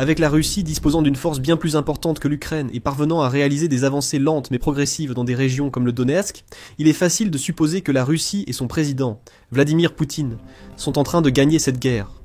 Avec la Russie disposant d'une force bien plus importante que l'Ukraine et parvenant à réaliser des avancées lentes mais progressives dans des régions comme le Donetsk, il est facile de supposer que la Russie et son président, Vladimir Poutine, sont en train de gagner cette guerre.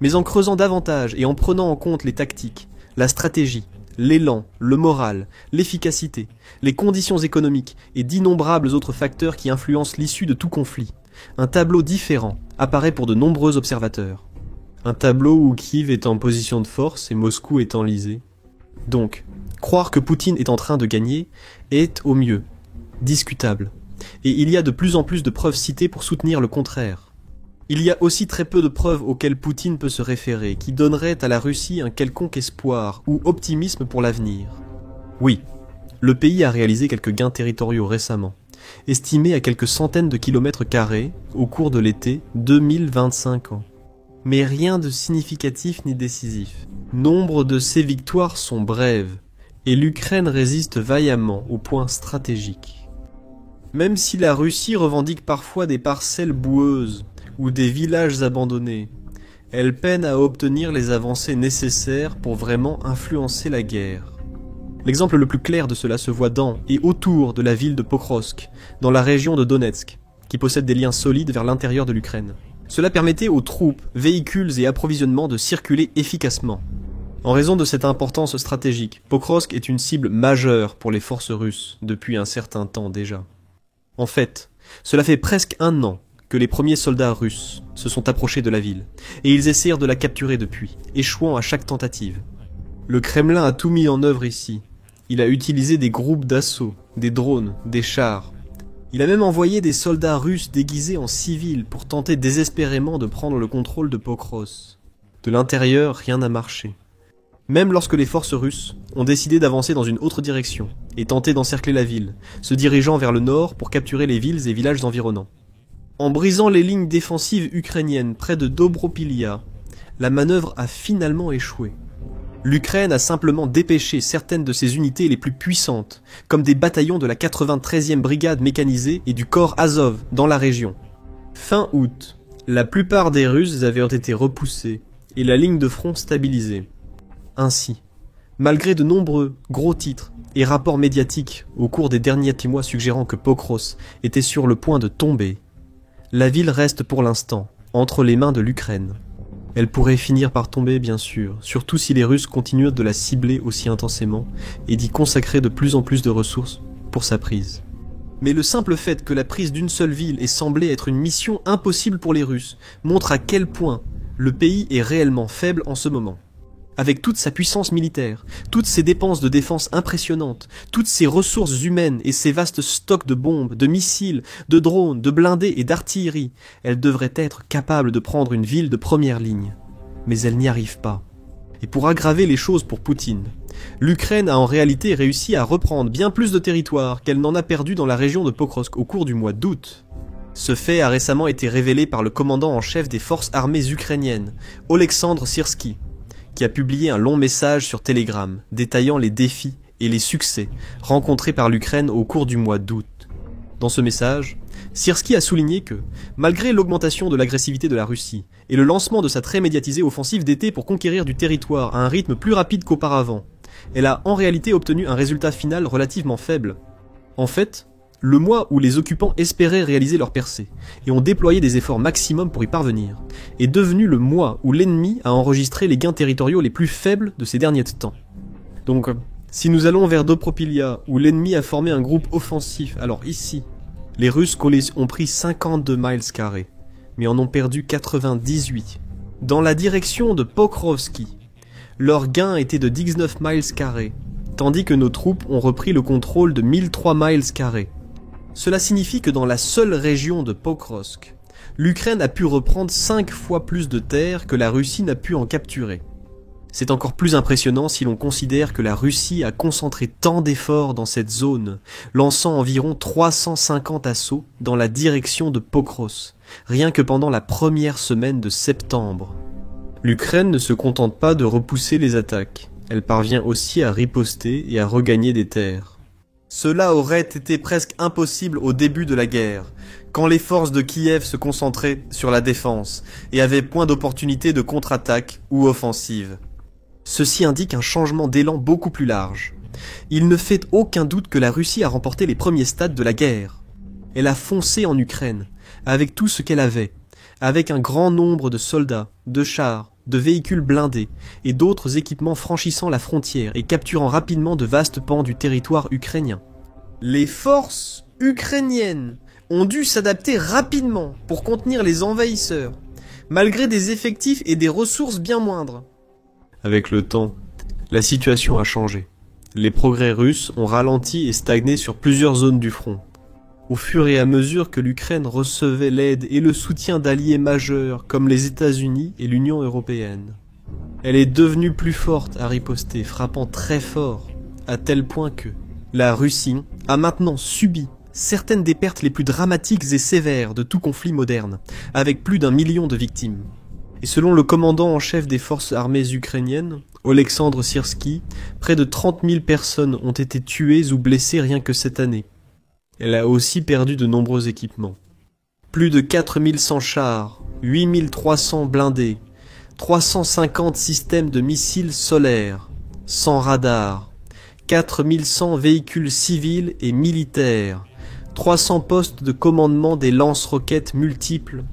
Mais en creusant davantage et en prenant en compte les tactiques, la stratégie, l'élan, le moral, l'efficacité, les conditions économiques et d'innombrables autres facteurs qui influencent l'issue de tout conflit, un tableau différent apparaît pour de nombreux observateurs. Un tableau où Kiev est en position de force et Moscou est enlisé. Donc, croire que Poutine est en train de gagner est, au mieux, discutable. Et il y a de plus en plus de preuves citées pour soutenir le contraire. Il y a aussi très peu de preuves auxquelles Poutine peut se référer, qui donneraient à la Russie un quelconque espoir ou optimisme pour l'avenir. Oui, le pays a réalisé quelques gains territoriaux récemment, estimés à quelques centaines de kilomètres carrés au cours de l'été 2025 ans. Mais rien de significatif ni décisif. Nombre de ces victoires sont brèves, et l'Ukraine résiste vaillamment aux points stratégiques. Même si la Russie revendique parfois des parcelles boueuses ou des villages abandonnés, elle peine à obtenir les avancées nécessaires pour vraiment influencer la guerre. L'exemple le plus clair de cela se voit dans et autour de la ville de Pokrovsk, dans la région de Donetsk, qui possède des liens solides vers l'intérieur de l'Ukraine. Cela permettait aux troupes, véhicules et approvisionnements de circuler efficacement. En raison de cette importance stratégique, Pokrovsk est une cible majeure pour les forces russes depuis un certain temps déjà. En fait, cela fait presque un an que les premiers soldats russes se sont approchés de la ville, et ils essayèrent de la capturer depuis, échouant à chaque tentative. Le Kremlin a tout mis en œuvre ici. Il a utilisé des groupes d'assaut, des drones, des chars. Il a même envoyé des soldats russes déguisés en civils pour tenter désespérément de prendre le contrôle de Pokrovsk. De l'intérieur, rien n'a marché. Même lorsque les forces russes ont décidé d'avancer dans une autre direction et tenter d'encercler la ville, se dirigeant vers le nord pour capturer les villes et villages environnants. En brisant les lignes défensives ukrainiennes près de Dobropilia, la manœuvre a finalement échoué. L'Ukraine a simplement dépêché certaines de ses unités les plus puissantes, comme des bataillons de la 93e brigade mécanisée et du corps Azov dans la région. Fin août, la plupart des Russes avaient été repoussés et la ligne de front stabilisée. Ainsi, malgré de nombreux gros titres et rapports médiatiques au cours des derniers mois suggérant que Pokrovsk était sur le point de tomber, la ville reste pour l'instant entre les mains de l'Ukraine. Elle pourrait finir par tomber, bien sûr, surtout si les Russes continuent de la cibler aussi intensément et d'y consacrer de plus en plus de ressources pour sa prise. Mais le simple fait que la prise d'une seule ville ait semblé être une mission impossible pour les Russes montre à quel point le pays est réellement faible en ce moment. Avec toute sa puissance militaire, toutes ses dépenses de défense impressionnantes, toutes ses ressources humaines et ses vastes stocks de bombes, de missiles, de drones, de blindés et d'artillerie, elle devrait être capable de prendre une ville de première ligne. Mais elle n'y arrive pas. Et pour aggraver les choses pour Poutine, l'Ukraine a en réalité réussi à reprendre bien plus de territoire qu'elle n'en a perdu dans la région de Pokrovsk au cours du mois d'août. Ce fait a récemment été révélé par le commandant en chef des forces armées ukrainiennes, Oleksandr Syrsky, qui a publié un long message sur Telegram détaillant les défis et les succès rencontrés par l'Ukraine au cours du mois d'août. Dans ce message, Syrsky a souligné que, malgré l'augmentation de l'agressivité de la Russie et le lancement de sa très médiatisée offensive d'été pour conquérir du territoire à un rythme plus rapide qu'auparavant, elle a en réalité obtenu un résultat final relativement faible. En fait, le mois où les occupants espéraient réaliser leur percée et ont déployé des efforts maximum pour y parvenir est devenu le mois où l'ennemi a enregistré les gains territoriaux les plus faibles de ces derniers temps. Donc, si nous allons vers Dobropilia, où l'ennemi a formé un groupe offensif, alors ici, les Russes ont pris 52 miles carrés, mais en ont perdu 98. Dans la direction de Pokrovski, leur gain était de 19 miles carrés, tandis que nos troupes ont repris le contrôle de 1003 miles carrés. Cela signifie que dans la seule région de Pokrovsk, l'Ukraine a pu reprendre 5 fois plus de terres que la Russie n'a pu en capturer. C'est encore plus impressionnant si l'on considère que la Russie a concentré tant d'efforts dans cette zone, lançant environ 350 assauts dans la direction de Pokrovsk, rien que pendant la première semaine de septembre. L'Ukraine ne se contente pas de repousser les attaques, elle parvient aussi à riposter et à regagner des terres. Cela aurait été presque impossible au début de la guerre, quand les forces de Kiev se concentraient sur la défense et avaient point d'opportunité de contre-attaque ou offensive. Ceci indique un changement d'élan beaucoup plus large. Il ne fait aucun doute que la Russie a remporté les premiers stades de la guerre. Elle a foncé en Ukraine, avec tout ce qu'elle avait, avec un grand nombre de soldats, de chars, de véhicules blindés et d'autres équipements franchissant la frontière et capturant rapidement de vastes pans du territoire ukrainien. Les forces ukrainiennes ont dû s'adapter rapidement pour contenir les envahisseurs, malgré des effectifs et des ressources bien moindres. Avec le temps, la situation a changé. Les progrès russes ont ralenti et stagné sur plusieurs zones du front. Au fur et à mesure que l'Ukraine recevait l'aide et le soutien d'alliés majeurs comme les États-Unis et l'Union européenne, elle est devenue plus forte à riposter, frappant très fort, à tel point que la Russie a maintenant subi certaines des pertes les plus dramatiques et sévères de tout conflit moderne, avec plus d'1 million de victimes. Et selon le commandant en chef des forces armées ukrainiennes, Oleksandr Syrski, près de 30 000 personnes ont été tuées ou blessées rien que cette année. Elle a aussi perdu de nombreux équipements. Plus de 4100 chars, 8300 blindés, 350 systèmes de missiles solaires, 100 radars, 4100 véhicules civils et militaires, 300 postes de commandement des lance-roquettes multiples.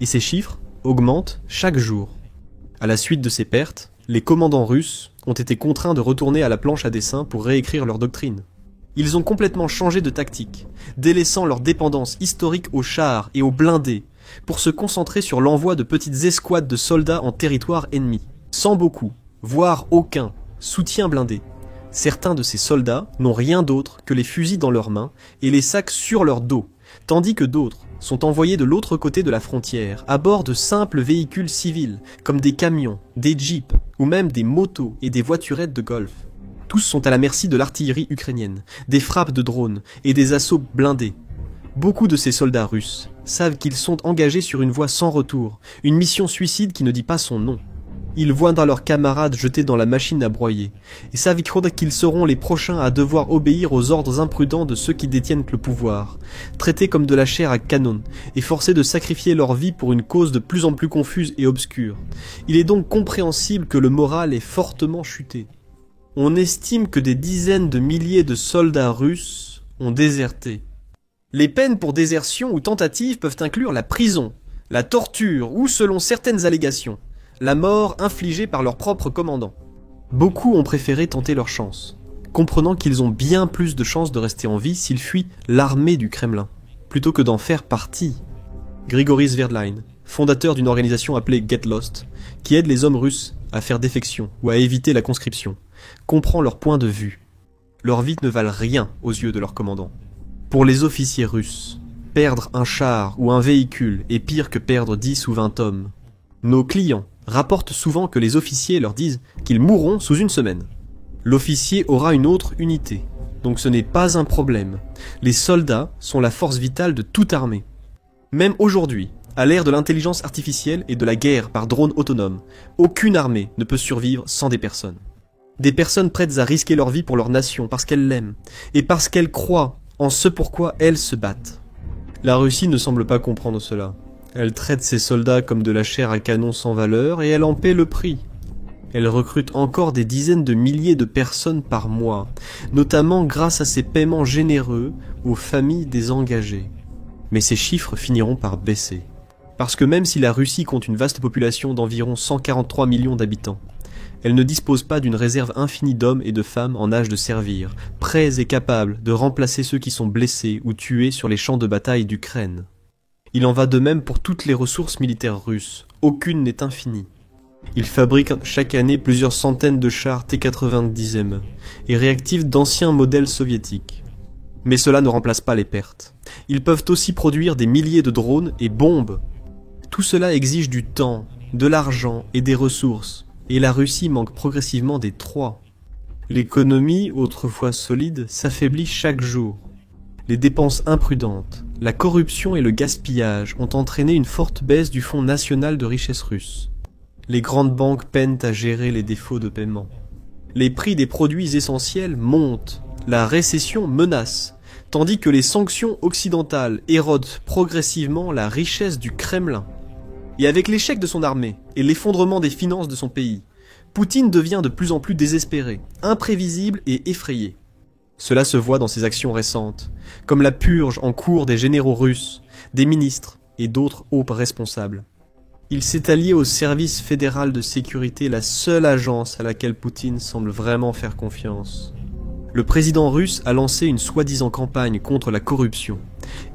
Et ces chiffres augmentent chaque jour. À la suite de ces pertes, les commandants russes ont été contraints de retourner à la planche à dessin pour réécrire leur doctrine. Ils ont complètement changé de tactique, délaissant leur dépendance historique aux chars et aux blindés, pour se concentrer sur l'envoi de petites escouades de soldats en territoire ennemi, sans beaucoup, voire aucun, soutien blindé. Certains de ces soldats n'ont rien d'autre que les fusils dans leurs mains et les sacs sur leur dos, tandis que d'autres sont envoyés de l'autre côté de la frontière, à bord de simples véhicules civils, comme des camions, des jeeps, ou même des motos et des voiturettes de golf. Tous sont à la merci de l'artillerie ukrainienne, des frappes de drones et des assauts blindés. Beaucoup de ces soldats russes savent qu'ils sont engagés sur une voie sans retour, une mission suicide qui ne dit pas son nom. Ils voient dans leurs camarades jetés dans la machine à broyer, et savent qu'ils seront les prochains à devoir obéir aux ordres imprudents de ceux qui détiennent le pouvoir, traités comme de la chair à canon, et forcés de sacrifier leur vie pour une cause de plus en plus confuse et obscure. Il est donc compréhensible que le moral ait fortement chuté. On estime que des dizaines de milliers de soldats russes ont déserté. Les peines pour désertion ou tentative peuvent inclure la prison, la torture ou, selon certaines allégations, la mort infligée par leur propre commandant. Beaucoup ont préféré tenter leur chance, comprenant qu'ils ont bien plus de chances de rester en vie s'ils fuient l'armée du Kremlin, plutôt que d'en faire partie. Grigory Sverdline, fondateur d'une organisation appelée Get Lost, qui aide les hommes russes à faire défection ou à éviter la conscription, comprend leur point de vue. Leurs vies ne valent rien aux yeux de leur commandant. Pour les officiers russes, perdre un char ou un véhicule est pire que perdre 10 ou 20 hommes. Nos clients rapportent souvent que les officiers leur disent qu'ils mourront sous une semaine. L'officier aura une autre unité, donc ce n'est pas un problème. Les soldats sont la force vitale de toute armée. Même aujourd'hui, à l'ère de l'intelligence artificielle et de la guerre par drone autonome, aucune armée ne peut survivre sans des personnes. Des personnes prêtes à risquer leur vie pour leur nation parce qu'elles l'aiment, et parce qu'elles croient en ce pourquoi elles se battent. La Russie ne semble pas comprendre cela. Elle traite ses soldats comme de la chair à canon sans valeur et elle en paie le prix. Elle recrute encore des dizaines de milliers de personnes par mois, notamment grâce à ses paiements généreux aux familles des engagés. Mais ces chiffres finiront par baisser. Parce que même si la Russie compte une vaste population d'environ 143 millions d'habitants, elle ne dispose pas d'une réserve infinie d'hommes et de femmes en âge de servir, prêts et capables de remplacer ceux qui sont blessés ou tués sur les champs de bataille d'Ukraine. Il en va de même pour toutes les ressources militaires russes, aucune n'est infinie. Ils fabriquent chaque année plusieurs centaines de chars T-90M et réactivent d'anciens modèles soviétiques. Mais cela ne remplace pas les pertes. Ils peuvent aussi produire des milliers de drones et bombes. Tout cela exige du temps, de l'argent et des ressources, et la Russie manque progressivement des trois. L'économie, autrefois solide, s'affaiblit chaque jour. Les dépenses imprudentes, la corruption et le gaspillage ont entraîné une forte baisse du Fonds national de richesse russe. Les grandes banques peinent à gérer les défauts de paiement. Les prix des produits essentiels montent, la récession menace, tandis que les sanctions occidentales érodent progressivement la richesse du Kremlin. Et avec l'échec de son armée et l'effondrement des finances de son pays, Poutine devient de plus en plus désespéré, imprévisible et effrayé. Cela se voit dans ses actions récentes, comme la purge en cours des généraux russes, des ministres et d'autres hauts responsables. Il s'est allié au service fédéral de sécurité, la seule agence à laquelle Poutine semble vraiment faire confiance. Le président russe a lancé une soi-disant campagne contre la corruption,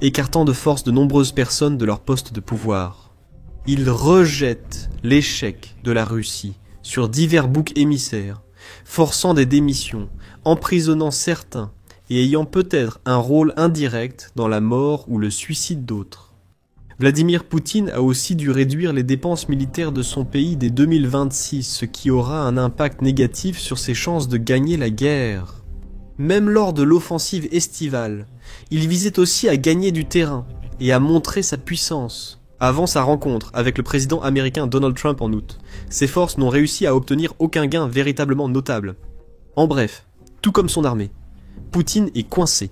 écartant de force de nombreuses personnes de leur poste de pouvoir. Il rejette l'échec de la Russie sur divers boucs émissaires, forçant des démissions, emprisonnant certains et ayant peut-être un rôle indirect dans la mort ou le suicide d'autres. Vladimir Poutine a aussi dû réduire les dépenses militaires de son pays dès 2026, ce qui aura un impact négatif sur ses chances de gagner la guerre. Même lors de l'offensive estivale, il visait aussi à gagner du terrain et à montrer sa puissance. Avant sa rencontre avec le président américain Donald Trump en août, ses forces n'ont réussi à obtenir aucun gain véritablement notable. En bref, tout comme son armée, Poutine est coincé.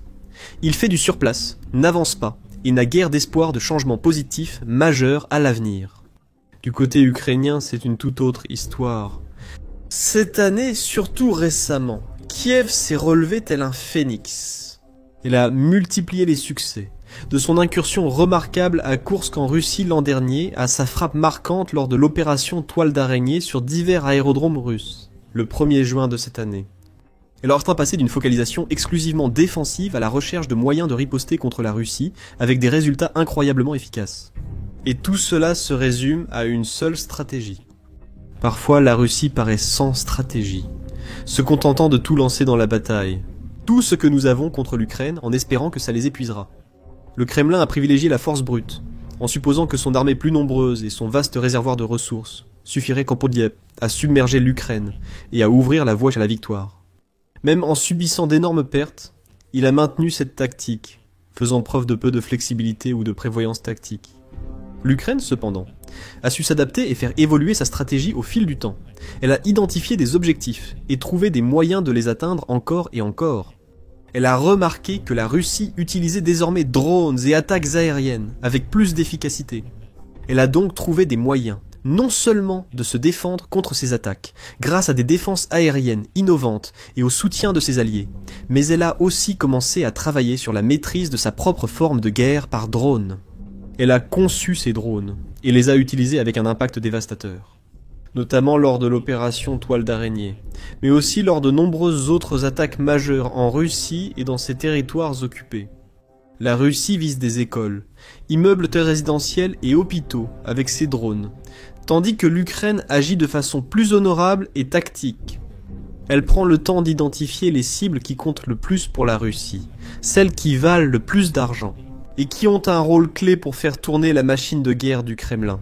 Il fait du surplace, n'avance pas, et n'a guère d'espoir de changement positif majeur à l'avenir. Du côté ukrainien, c'est une toute autre histoire. Cette année, surtout récemment, Kiev s'est relevé tel un phénix. Elle a multiplié les succès, de son incursion remarquable à Koursk en Russie l'an dernier à sa frappe marquante lors de l'opération Toile d'araignée sur divers aérodromes russes, le 1er juin de cette année. Elle est en train de passer d'une focalisation exclusivement défensive à la recherche de moyens de riposter contre la Russie avec des résultats incroyablement efficaces. Et tout cela se résume à une seule stratégie. Parfois, la Russie paraît sans stratégie, se contentant de tout lancer dans la bataille. Tout ce que nous avons contre l'Ukraine en espérant que ça les épuisera. Le Kremlin a privilégié la force brute, en supposant que son armée plus nombreuse et son vaste réservoir de ressources suffiraient comme à submerger l'Ukraine et à ouvrir la voie à la victoire. Même en subissant d'énormes pertes, il a maintenu cette tactique, faisant preuve de peu de flexibilité ou de prévoyance tactique. L'Ukraine, cependant, a su s'adapter et faire évoluer sa stratégie au fil du temps. Elle a identifié des objectifs et trouvé des moyens de les atteindre encore et encore. Elle a remarqué que la Russie utilisait désormais drones et attaques aériennes avec plus d'efficacité. Elle a donc trouvé des moyens, non seulement de se défendre contre ces attaques, grâce à des défenses aériennes innovantes et au soutien de ses alliés, mais elle a aussi commencé à travailler sur la maîtrise de sa propre forme de guerre par drone. Elle a conçu ces drones et les a utilisés avec un impact dévastateur, notamment lors de l'opération Toile d'araignée, mais aussi lors de nombreuses autres attaques majeures en Russie et dans ses territoires occupés. La Russie vise des écoles, immeubles résidentiels et hôpitaux avec ses drones, tandis que l'Ukraine agit de façon plus honorable et tactique. Elle prend le temps d'identifier les cibles qui comptent le plus pour la Russie, celles qui valent le plus d'argent, et qui ont un rôle clé pour faire tourner la machine de guerre du Kremlin.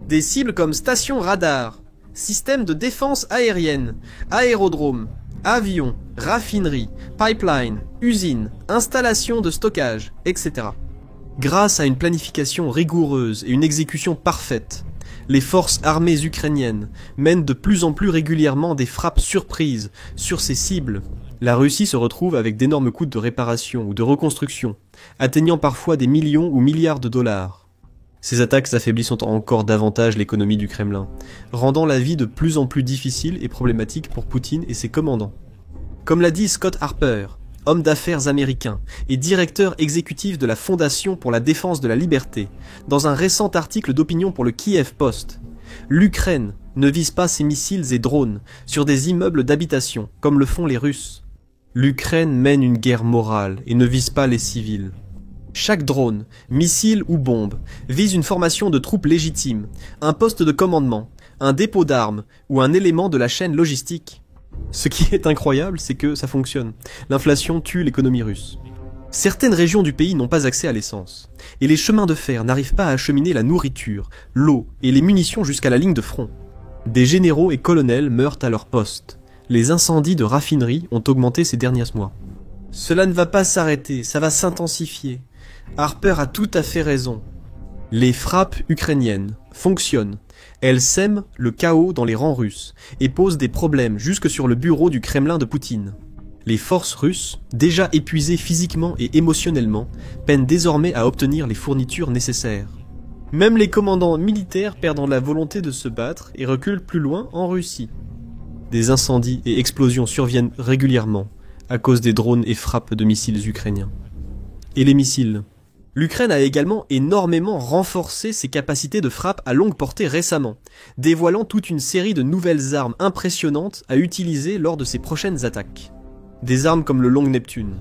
Des cibles comme stations radar, systèmes de défense aérienne, aérodromes, avions, raffineries, pipelines, usines, installations de stockage, etc. Grâce à une planification rigoureuse et une exécution parfaite, les forces armées ukrainiennes mènent de plus en plus régulièrement des frappes surprises sur ces cibles. La Russie se retrouve avec d'énormes coûts de réparation ou de reconstruction, atteignant parfois des millions ou milliards de dollars. Ces attaques affaiblissent encore davantage l'économie du Kremlin, rendant la vie de plus en plus difficile et problématique pour Poutine et ses commandants. Comme l'a dit Scott Harper, homme d'affaires américain et directeur exécutif de la Fondation pour la défense de la liberté, dans un récent article d'opinion pour le Kiev Post, l'Ukraine ne vise pas ses missiles et drones sur des immeubles d'habitation, comme le font les Russes. L'Ukraine mène une guerre morale et ne vise pas les civils. Chaque drone, missile ou bombe vise une formation de troupes légitimes, un poste de commandement, un dépôt d'armes ou un élément de la chaîne logistique. Ce qui est incroyable, c'est que ça fonctionne. L'inflation tue l'économie russe. Certaines régions du pays n'ont pas accès à l'essence, et les chemins de fer n'arrivent pas à acheminer la nourriture, l'eau et les munitions jusqu'à la ligne de front. Des généraux et colonels meurent à leur poste. Les incendies de raffineries ont augmenté ces derniers mois. Cela ne va pas s'arrêter, ça va s'intensifier. Harper a tout à fait raison. Les frappes ukrainiennes fonctionnent. Elles sèment le chaos dans les rangs russes et posent des problèmes jusque sur le bureau du Kremlin de Poutine. Les forces russes, déjà épuisées physiquement et émotionnellement, peinent désormais à obtenir les fournitures nécessaires. Même les commandants militaires perdent la volonté de se battre et reculent plus loin en Russie. des incendies et explosions surviennent régulièrement à cause des drones et frappes de missiles ukrainiens. Et les missiles. L'Ukraine a également énormément renforcé ses capacités de frappe à longue portée récemment, dévoilant toute une série de nouvelles armes impressionnantes à utiliser lors de ses prochaines attaques. Des armes comme le Long Neptune,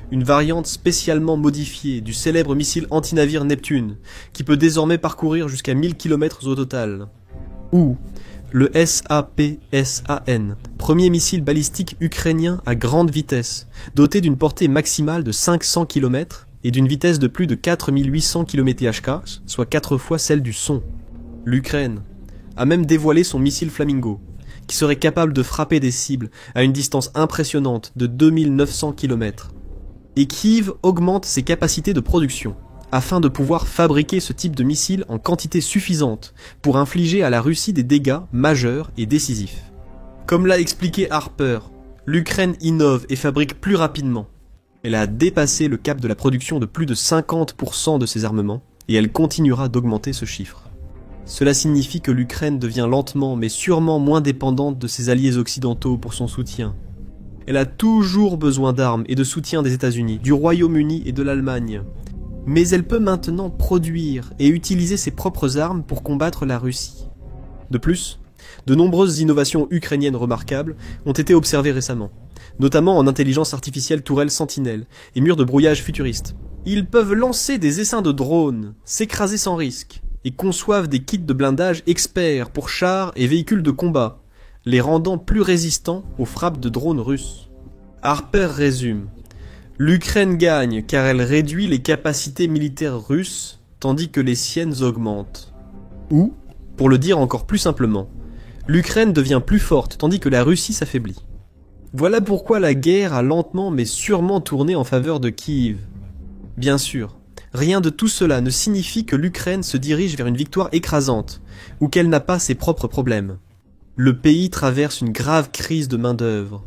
une variante spécialement modifiée du célèbre missile anti-navire Neptune, qui peut désormais parcourir jusqu'à 1000 km au total. Ou le SAPSAN, premier missile balistique ukrainien à grande vitesse, doté d'une portée maximale de 500 km et d'une vitesse de plus de 4800 km/h, soit 4 fois celle du son. L'Ukraine a même dévoilé son missile Flamingo, qui serait capable de frapper des cibles à une distance impressionnante de 2900 km. Et Kiev augmente ses capacités de production, afin de pouvoir fabriquer ce type de missile en quantité suffisante pour infliger à la Russie des dégâts majeurs et décisifs. Comme l'a expliqué Harper, l'Ukraine innove et fabrique plus rapidement. Elle a dépassé le cap de la production de plus de 50% de ses armements, et elle continuera d'augmenter ce chiffre. Cela signifie que l'Ukraine devient lentement mais sûrement moins dépendante de ses alliés occidentaux pour son soutien. Elle a toujours besoin d'armes et de soutien des États-Unis, du Royaume-Uni et de l'Allemagne. Mais elle peut maintenant produire et utiliser ses propres armes pour combattre la Russie. De plus, de nombreuses innovations ukrainiennes remarquables ont été observées récemment, notamment en intelligence artificielle tourelle Sentinelle et murs de brouillage futuristes. Ils peuvent lancer des essaims de drones, s'écraser sans risque, et conçoivent des kits de blindage experts pour chars et véhicules de combat, les rendant plus résistants aux frappes de drones russes. Harper résume. L'Ukraine gagne car elle réduit les capacités militaires russes, tandis que les siennes augmentent. Ou, pour le dire encore plus simplement, l'Ukraine devient plus forte tandis que la Russie s'affaiblit. Voilà pourquoi la guerre a lentement mais sûrement tourné en faveur de Kiev. Bien sûr, rien de tout cela ne signifie que l'Ukraine se dirige vers une victoire écrasante, ou qu'elle n'a pas ses propres problèmes. Le pays traverse une grave crise de main-d'œuvre,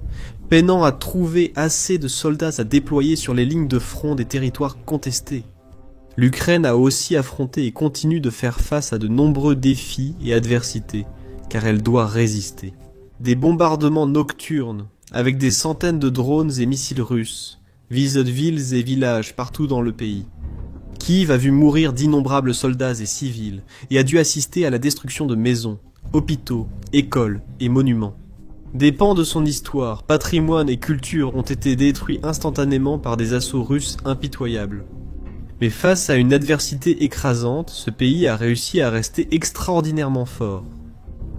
peinant à trouver assez de soldats à déployer sur les lignes de front des territoires contestés. L'Ukraine a aussi affronté et continue de faire face à de nombreux défis et adversités, car elle doit résister. Des bombardements nocturnes, avec des centaines de drones et missiles russes, visent villes et villages partout dans le pays. Kiev a vu mourir d'innombrables soldats et civils, et a dû assister à la destruction de maisons, hôpitaux, écoles et monuments. Des pans de son histoire, patrimoine et culture ont été détruits instantanément par des assauts russes impitoyables. Mais face à une adversité écrasante, ce pays a réussi à rester extraordinairement fort.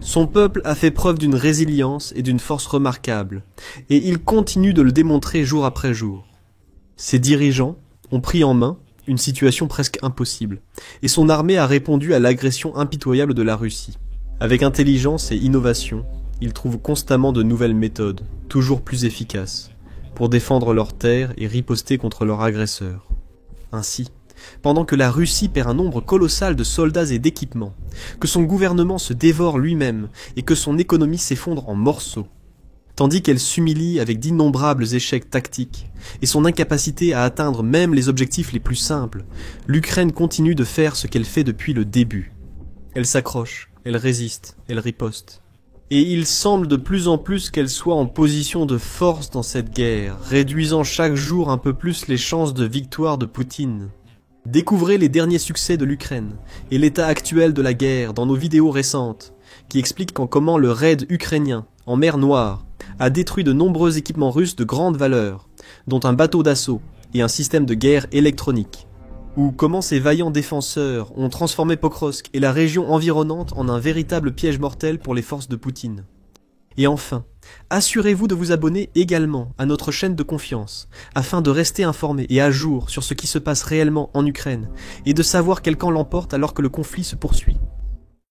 Son peuple a fait preuve d'une résilience et d'une force remarquables, et il continue de le démontrer jour après jour. Ses dirigeants ont pris en main une situation presque impossible, et son armée a répondu à l'agression impitoyable de la Russie. Avec intelligence et innovation, ils trouvent constamment de nouvelles méthodes, toujours plus efficaces, pour défendre leurs terres et riposter contre leurs agresseurs. Ainsi, pendant que la Russie perd un nombre colossal de soldats et d'équipements, que son gouvernement se dévore lui-même et que son économie s'effondre en morceaux, tandis qu'elle s'humilie avec d'innombrables échecs tactiques et son incapacité à atteindre même les objectifs les plus simples, l'Ukraine continue de faire ce qu'elle fait depuis le début. Elle s'accroche, elle résiste, elle riposte. Et il semble de plus en plus qu'elle soit en position de force dans cette guerre, réduisant chaque jour un peu plus les chances de victoire de Poutine. Découvrez les derniers succès de l'Ukraine et l'état actuel de la guerre dans nos vidéos récentes, qui expliquent comment le raid ukrainien en mer Noire a détruit de nombreux équipements russes de grande valeur, dont un bateau d'assaut et un système de guerre électronique. Ou comment ces vaillants défenseurs ont transformé Pokrovsk et la région environnante en un véritable piège mortel pour les forces de Poutine. Et enfin, assurez-vous de vous abonner également à notre chaîne de confiance, afin de rester informé et à jour sur ce qui se passe réellement en Ukraine, et de savoir quel camp l'emporte alors que le conflit se poursuit.